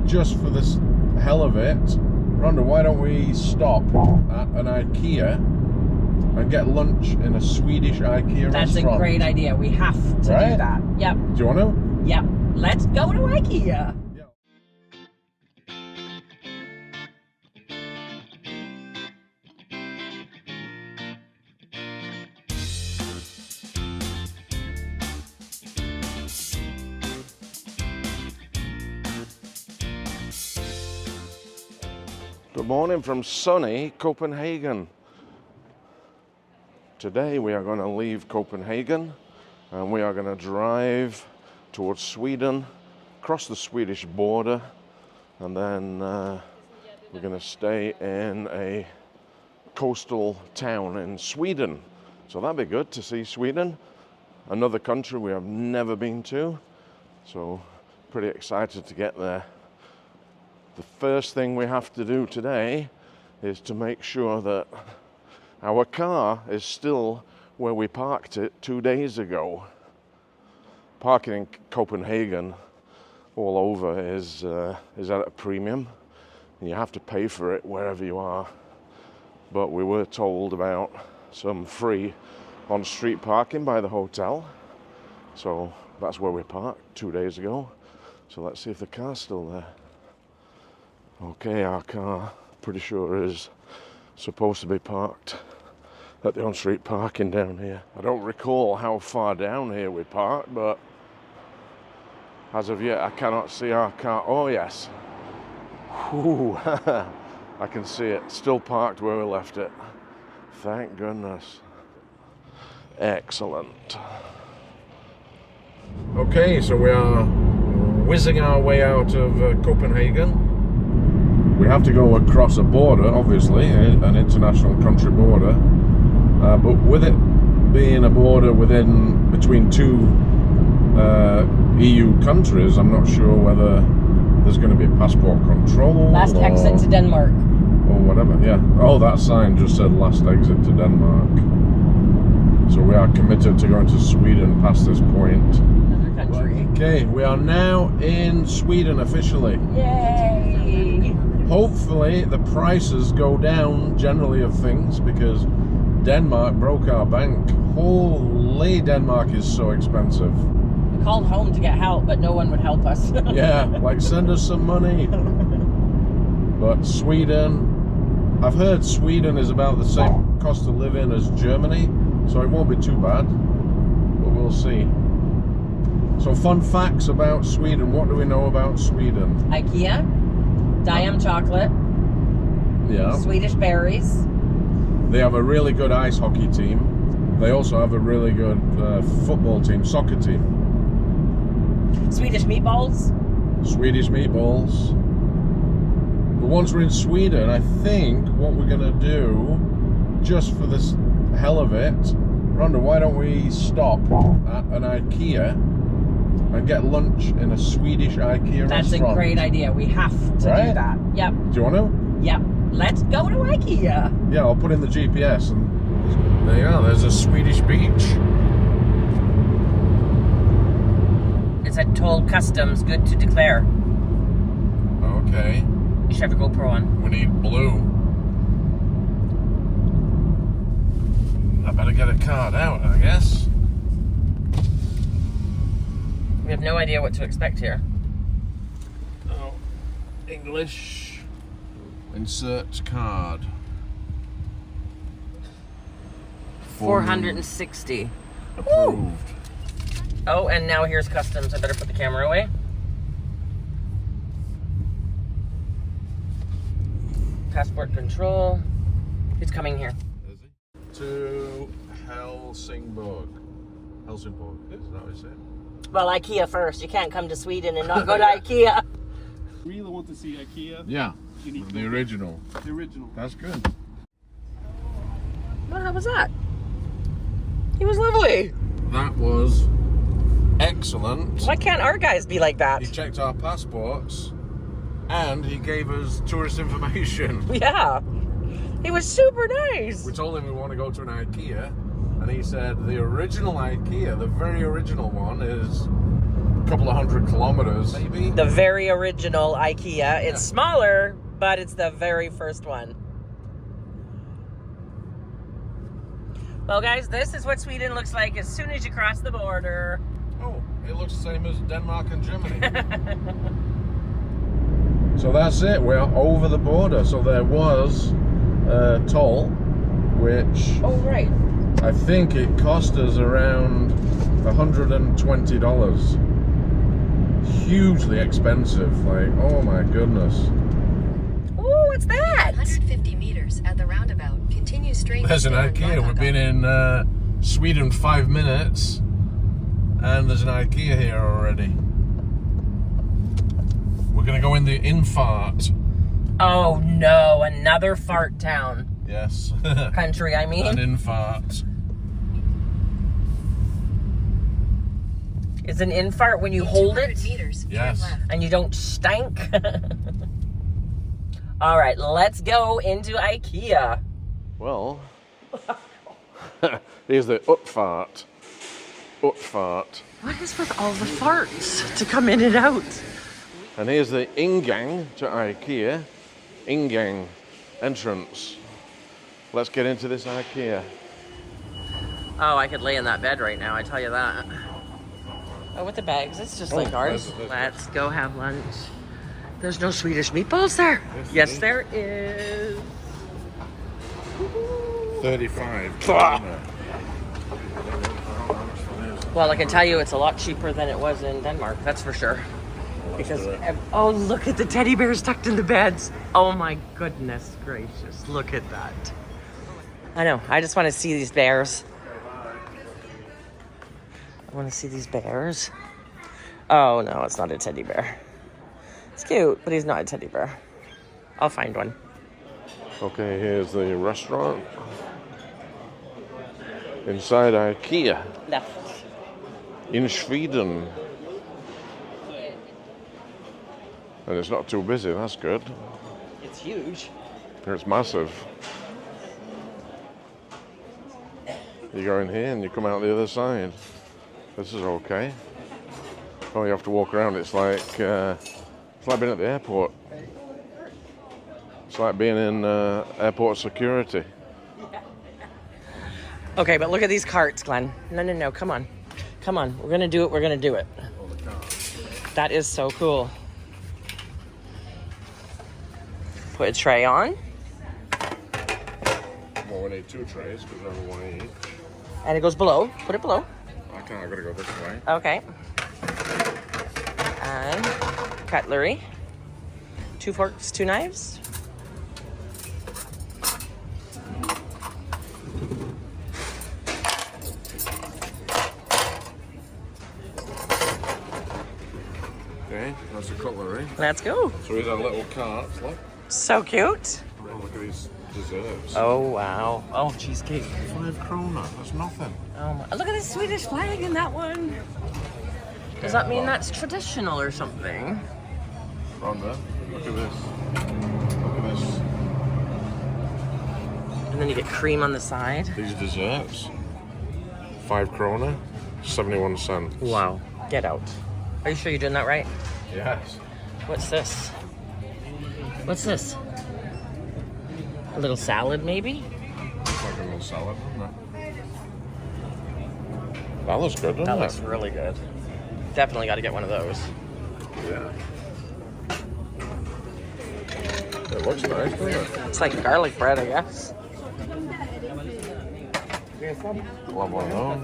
just for this hell of it, Rhonda, why don't we stop at an IKEA and get lunch in a Swedish IKEA That's restaurant? a great idea. We have to do that. Yep. Do you want to? Yep. Let's go to IKEA. Good morning from sunny Copenhagen. Today we are going to leave Copenhagen and we are going to drive towards Sweden, cross the Swedish border, and then we're going to stay in a coastal town in Sweden. So that'd be good to see Sweden, another country we have never been to. So pretty excited to get there. The first thing we have to do today is to make sure that our car is still where we parked it 2 days ago. Parking in Copenhagen all over is at a premium, and you have to pay for it wherever you are. But we were told about some free on-street parking by the hotel, so that's where we parked 2 days ago. So let's see if the car's still there. Okay, our car, pretty sure, is supposed to be parked at the on-street parking down here. I don't recall how far down here we parked, but as of yet I cannot see our car. Oh yes, whew. I can see it, still parked where we left it. Thank goodness. Excellent. Okay, so we are whizzing our way out of Copenhagen. We have to go across a border, obviously, an international country border, but with it being a border between two EU countries, I'm not sure whether there's going to be passport control. Last exit to Denmark. Or whatever, yeah. Oh, that sign just said last exit to Denmark. So we are committed to going to Sweden past this point. Another country. Okay, we are now in Sweden officially. Yay! Hopefully the prices go down generally of things, because Denmark broke our bank. Holy, Denmark is so expensive. We called home to get help, but no one would help us. Yeah, like send us some money. But Sweden, I've heard Sweden is about the same cost of living as Germany, so it won't be too bad, but we'll see. So fun facts about Sweden. What do we know about Sweden? IKEA, Diam chocolate, Yeah. Swedish berries. They have a really good ice hockey team. They also have a really good football team, soccer team. Swedish meatballs. Swedish meatballs. But once we're in Sweden, I think what we're going to do, just for this hell of it, Rhonda, why don't we stop at an IKEA and get lunch in a Swedish IKEA That's restaurant? a great idea. We have to do that. Yep. Do you want to? Yep. Let's go to IKEA. Yeah, I'll put in the GPS and there you are, there's a Swedish beach. It said toll customs, good to declare. Okay. You should have a GoPro on. We need blue. I better get a card out, I guess. We have no idea what to expect here. Oh, English. Insert card. 460. Approved. Oh, and now here's customs. I better put the camera away. Passport control. Who's coming here? Is he? To Helsingborg. Helsingborg, is that what you said? Well, IKEA first. You can't come to Sweden and not go to IKEA. We really want to see IKEA. Yeah, You need the original. the original. That's good. Well, how was that? He was lovely. That was excellent. Why can't our guys be like that? He checked our passports and he gave us tourist information. Yeah. He was super nice. We told him we want to go to an IKEA, and he said the original IKEA, the very original one, is couple of 100 kilometers, maybe. The very original IKEA. It's smaller, but it's the very first one. Well, guys, this is what Sweden looks like as soon as you cross the border. Oh, it looks the same as Denmark and Germany. So that's it, we're over the border. So there was a toll, which Oh, right. I think it cost us around $120. Hugely expensive, like, oh my goodness. Oh, what's that? 150 meters at the roundabout. Continue straight. There's an IKEA. We've been in Sweden 5 minutes, and there's an IKEA here already. We're gonna go in the infart. Oh no, another fart town. Yes. Country, I mean. An infart. Is an infart when you hold 200 it meters. Yes. Turn left. and you don't stink? All right, let's go into IKEA. Well, here's the utfart. Utfart. What is with all the farts to come in and out? And here's the ingang to IKEA. Ingang. Entrance. Let's get into this IKEA. Oh, I could lay in that bed right now, I tell you that. Oh, with the bags, it's just like ours. Let's go have lunch. There's no Swedish meatballs there. Yes, there is. 35. Well, I can tell you it's a lot cheaper than it was in Denmark, that's for sure. Because, oh, look at the teddy bears tucked in the beds. Oh my goodness gracious, look at that. I know, I just want to see these bears. I want to see these bears. Oh no, it's not a teddy bear. It's cute, but he's not a teddy bear. I'll find one. Okay, here's the restaurant. Inside IKEA. Left. In Sweden. And it's not too busy, that's good. It's huge. It's massive. You go in here and you come out the other side. This is okay. Oh, you have to walk around. It's like being at the airport. It's like being in airport security. Okay, but look at these carts, Glenn. No, come on. Come on, we're gonna do it, we're gonna do it. That is so cool. Put a tray on. Well, we need 2 trays because we have one each. And it goes below. Put it below. I gotta go this way. Okay. And cutlery. 2 forks, 2 knives. Okay, that's the cutlery. Let's go. So here's our little cart, look. So cute. Oh, look at these desserts. Oh, wow. Oh, cheesecake. 5 krona, that's nothing. Oh, my. Look at the Swedish flag in that one. Does that mean that's traditional or something? Rhonda, look at this. Look at this. And then you get cream on the side. These desserts. 5 krona, 71 cents. Wow. Get out. Are you sure you're doing that right? Yes. What's this? What's this? A little salad, maybe? It's like a little salad, isn't it? That looks good, doesn't That it? looks really good. Definitely got to get one of those. Yeah. It looks nice, doesn't it? It's like garlic bread, I guess. Love one of those.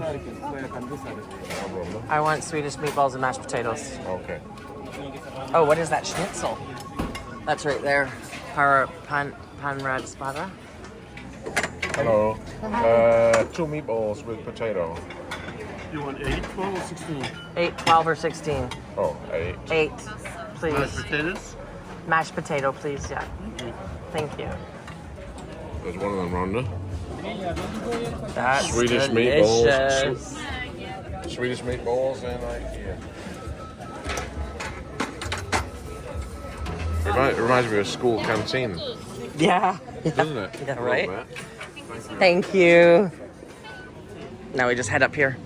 I want Swedish meatballs and mashed potatoes. Okay. Oh, what is that schnitzel? That's right there. Panrad spada. Hello. 2 meatballs with potato. You want 8, 12, or 16? 8, 12, or 16? Oh, 8. 8, Mashed please. potatoes? Mashed potato, please, yeah. Thank you. There's one of them, Rhonda. That's Swedish delicious. meatballs. Swedish meatballs and IKEA. It reminds me of a school canteen, Yeah. doesn't it? Yeah, A little right? bit. Thank you. Now we just head up here.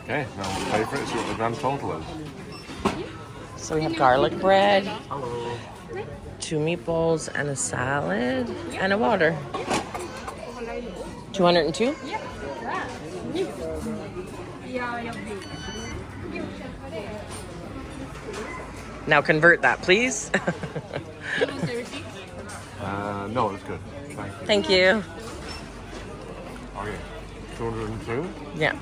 Okay, now we'll pay for it, see what the grand total is. So we have garlic bread, 2 meatballs and a salad and a water. 202? Now convert that, please. No, it's good. Thank you. Okay, 202. Yeah.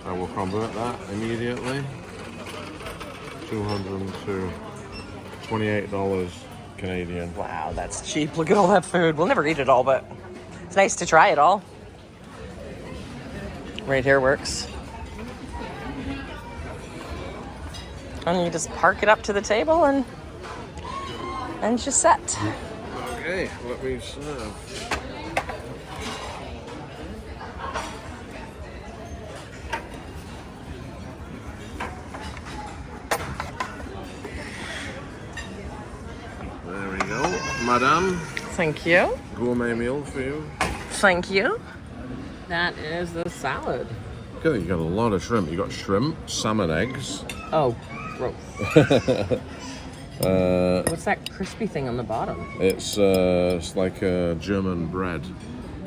I will convert that immediately. 202. $28 Canadian. Wow, that's cheap. Look at all that food. We'll never eat it all, but it's nice to try it all. Right here works. And you just park it up to the table and you're set. Okay, let me serve. There we go. Madame, Thank you. gourmet meal for you. Thank you. That is the salad. Okay, you got a lot of shrimp. You got shrimp, salmon eggs. Oh, gross. What's that crispy thing on the bottom? It's like a German bread.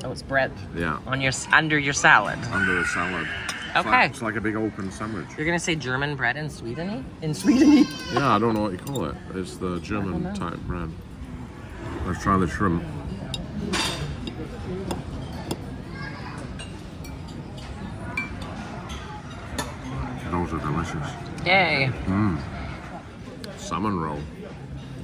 Oh, it's bread. Yeah, On your under your salad. under a salad. Okay. It's like a big open sandwich. You're gonna say German bread in Sweden? In Sweden? Yeah, I don't know what you call it. It's the German type bread. Let's try the shrimp. Those are delicious. Yay. Salmon roll.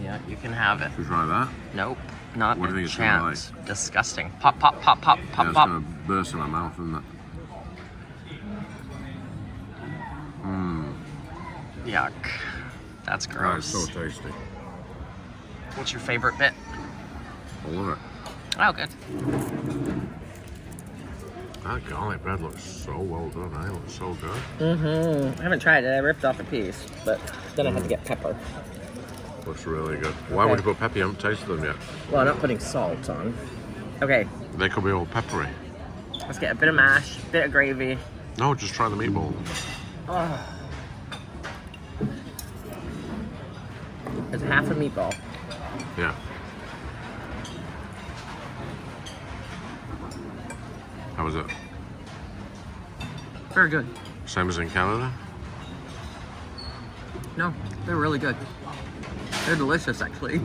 Yeah, you can have it. Should we try that? Nope, not What do you a think it's gonna chance. Disgusting. Pop, pop, pop, pop, Yeah, pop, it's pop. gonna burst in my mouth, isn't it? Yuck. That's Oh, gross. it's so tasty. What's your favorite bit? I love it. Oh, good. That garlic bread looks so well done. It looks so good. Mm-hmm. I haven't tried it. I ripped off a piece, but then I had to get pepper. Looks really good. Why would you put pepper? You haven't tasted them yet. Well, I'm not putting salt on. Okay, They could be all peppery. let's get a bit of mash, a bit of gravy. No, just try the meatball. Oh. It's half a meatball. Yeah. How was it? Very good. Same as in Canada? No, they're really good. They're delicious, actually.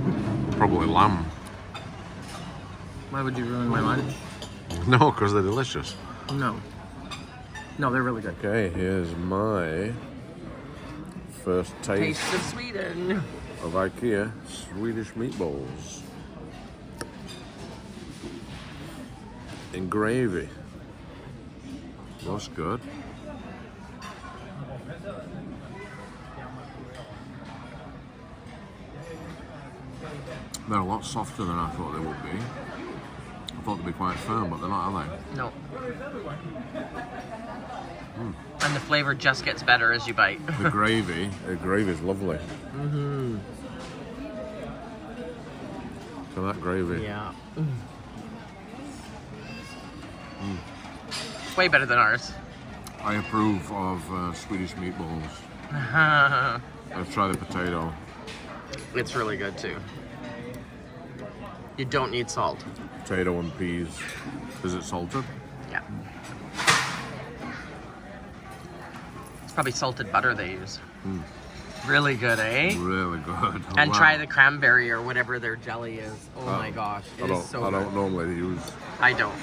Probably lamb. Why would you ruin my lunch? No, because they're delicious. No. No, they're really good. Okay, here's my first taste Taste of Sweden. of IKEA Swedish meatballs. In gravy. Looks good. They're a lot softer than I thought they would be. I thought they'd be quite firm, but they're not, are they? No. And the flavor just gets better as you bite. The gravy's lovely. Mm-hmm. So that gravy. Yeah. It's way better than ours. I approve of Swedish meatballs. Let's try the potato. It's really good too. You don't need salt. Potato and peas. Is it salted? Yeah. It's probably salted butter they use. Really good, eh? Really good. And Wow. try the cranberry or whatever their jelly is. Oh my gosh, I it is so don't good. normally use. I don't.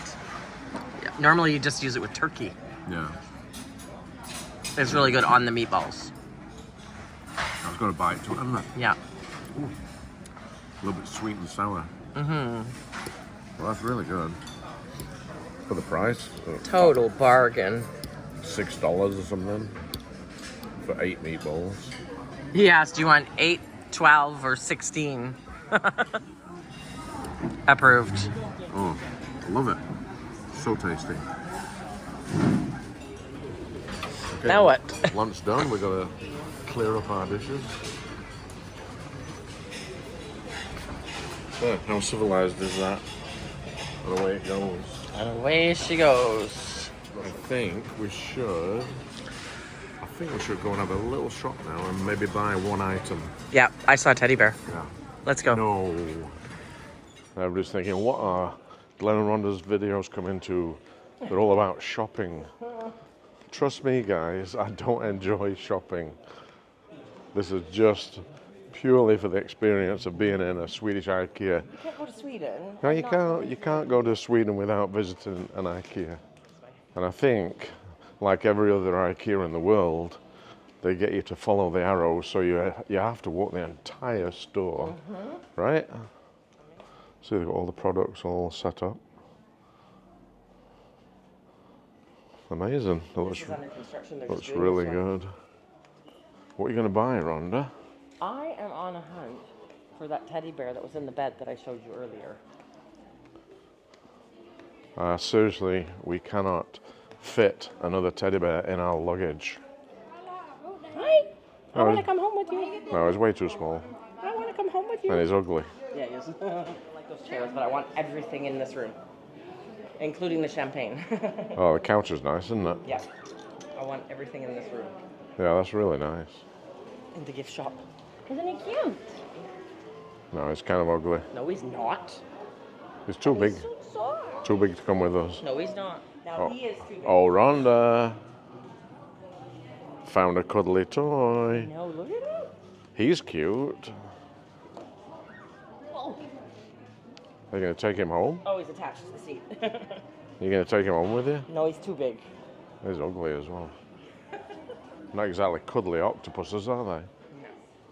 Yeah. Normally you just use it with turkey. Yeah. It's really good on the meatballs. I've got a bite to it, haven't it? Yeah. A little bit sweet and sour. Mm-hmm. Well, that's really good. For the price, Total bargain. $6 or something for 8 meatballs. He asked, do you want 8, 12, or 16? Approved. Oh, I love it. So tasty. Okay, Now what? Lunch done. We've got to clear up our dishes. So, how civilized is that? And away it goes. And away she goes. I think we should think we should go and have a little shop now and maybe buy one item. Yeah, I saw a teddy bear. Yeah. Let's go. No. Everybody's thinking, what are Glenn and Rhonda's videos come into? They're all about shopping. Trust me, guys, I don't enjoy shopping. This is just purely for the experience of being in a Swedish IKEA. You can't go to Sweden. No, you can't. You can't go to Sweden without visiting an IKEA. And I think, like every other IKEA in the world, they get you to follow the arrows, so you have to walk the entire store, right? So they've got all the products all set up. Amazing. It looks Under construction. looks really good. What are you going to buy, Rhonda? I am on a hunt for that teddy bear that was in the bed that I showed you earlier. Seriously, we cannot fit another teddy bear in our luggage. Hi. I Oh, want to come home with you. No, it's way too small. I want to come home with you. And he's ugly. Yeah, he is. I like those chairs, but I want everything in this room, including the champagne. Oh, the couch is nice, isn't it? Yeah. I want everything in this room. Yeah, that's really nice. In the gift shop. Isn't it cute? No, it's kind of ugly. No, he's not. He's too big. So soft. Too big to come with us. No, he's not. Now he is too big. Oh, Rhonda found a cuddly toy. No, look at him. He's cute. Oh. Are you going to take him home? Oh, he's attached to the seat. You're going to take him home with you? No, he's too big. He's ugly as well. Not exactly cuddly octopuses, are they?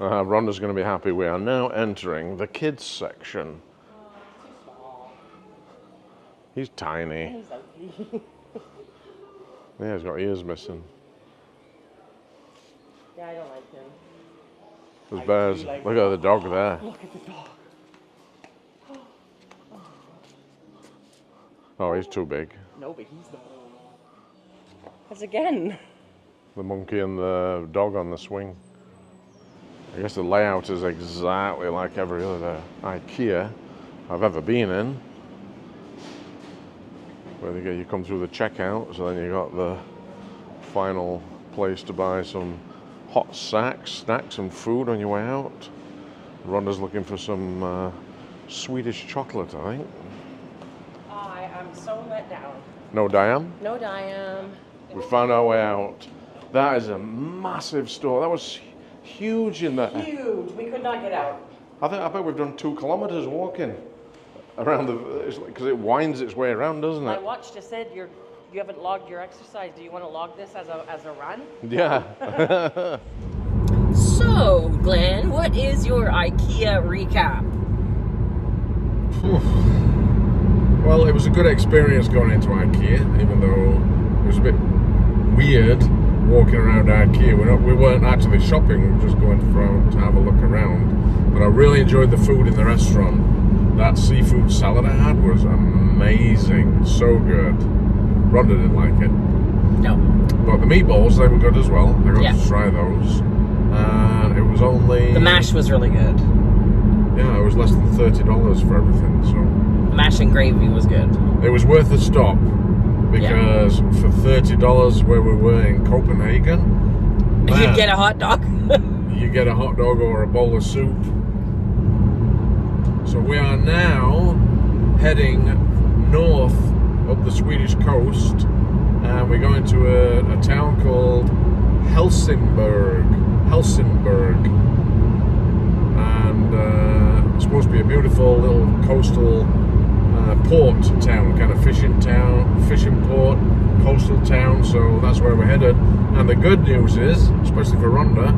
No. Rhonda's going to be happy. We are now entering the kids section. He's tiny. He's ugly. Yeah, he's got ears missing. Yeah, I don't like him. There's bears. like Look at the dog there. Look at the dog. Oh, he's too big. No, but he's not. That's again. The monkey and the dog on the swing. I guess the layout is exactly like every other IKEA I've ever been in. Where you come through the checkout, so then you got the final place to buy some hot snacks and food on your way out. Rhonda's looking for some Swedish chocolate, I think. I am so let down. No, Diane? No, Diane. We found our way out. That is a massive store. That was huge in there. Huge. We could not get out. I bet we've done 2 kilometers walking around because it winds its way around, doesn't My it? watch just said you haven't logged your exercise. Do you want to log this as a run? Yeah. So, Glenn, what is your IKEA recap? Well, it was a good experience going into IKEA, even though it was a bit weird walking around IKEA. We weren't actually shopping, we were just going to have a look around. But I really enjoyed the food in the restaurant. That seafood salad I had was amazing, so good. Rhonda didn't like it. No. But the meatballs, they were good as well. I got to try those. And it was only... The mash was really good. Yeah, it was less than $30 for everything, so... The mash and gravy was good. It was worth a stop, because for $30 where we were in Copenhagen... You get a hot dog. You get a hot dog or a bowl of soup. So we are now heading north up the Swedish coast, and we're going to a town called Helsingborg. And it's supposed to be a beautiful little coastal port town, kind of fishing port, coastal town, so that's where we're headed. And the good news is, especially for Rhonda,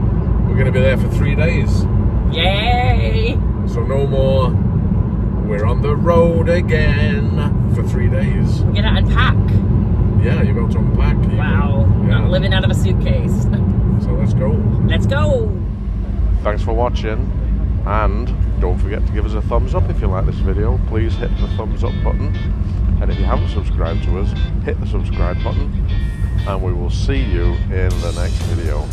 we're going to be there for 3 days. Yay! So no more, we're on the road again for 3 days. We're gonna unpack. Yeah, you're about to unpack. Wow, not living out of a suitcase. So let's go. Let's go! Thanks for watching, and don't forget to give us a thumbs up if you like this video. Please hit the thumbs up button, and if you haven't subscribed to us, hit the subscribe button, and we will see you in the next video.